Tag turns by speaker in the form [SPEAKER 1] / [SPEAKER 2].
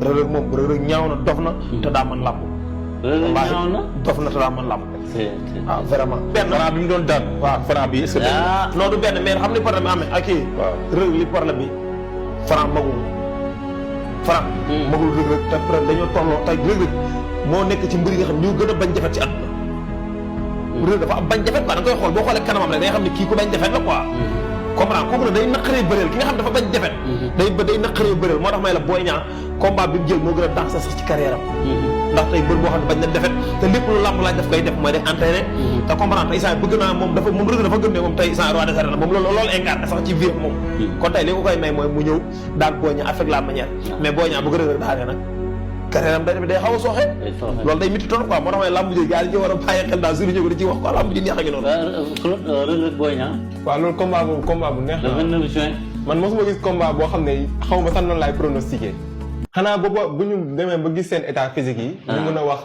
[SPEAKER 1] Reug moom Reug ñaaw na dof na te daa mën làmb.
[SPEAKER 2] ñaaw na
[SPEAKER 1] dof na te daa mën làmb. waaw vraiment. benn
[SPEAKER 3] Franc bi mu doon daan.
[SPEAKER 1] waaw
[SPEAKER 3] Franc bi est-ce que.
[SPEAKER 1] non du benn mais xam ni problème bi amee ak kii.
[SPEAKER 3] waaw
[SPEAKER 1] Reug li problème bi Franc magul. Franc. magul Reug te dañoo tolloo tey Reug moo nekk ci mbir yi nga xam ñoo gën a bañ defet ci àdduna. Reug dafa am bañ defet quoi da nga koy xool boo xoolee kanamam rek da nga xam ne kii ku bañ defet la quoi. comprendre kooku nag day naqaree bëreel ki nga xam dafa bañ defet. day naqaree bëreel moo tax may la Boy Niang combat bi mu jël moo gën a dàq sax ci carrière am. ndax tey mbër boo xam ne bañ na defet te lépp lu làmb laaj daf koy def mooy day entraîné. te comprendre tey saa bëgg naa moom Reug dafa gëm ne moom tey saa roi des arènes moom loolu incarné sax ci vie moom. kon tey li ko koy may mooy mu ñëw daan Boy Niang avec la manière. mais Boy Niang bu ko Reug daanee nag carrière am day xaw a sooxe. loolu day métti trop quoi moo tax may làmb ji gars yi ñu war a bàyyi xel daal suñu ñëw di ci wax quoi làmb ji neex a ngi noonu.
[SPEAKER 2] Reug Boy Niang.
[SPEAKER 4] waaw loolu combat bu neex
[SPEAKER 2] le 29 juin.
[SPEAKER 4] man mosuma gis combat boo xam ne xaw ma sax noonu laay pronostiqué xanaa booba bu ñu demee ba gis seen état physique yi. ñu mën a wax.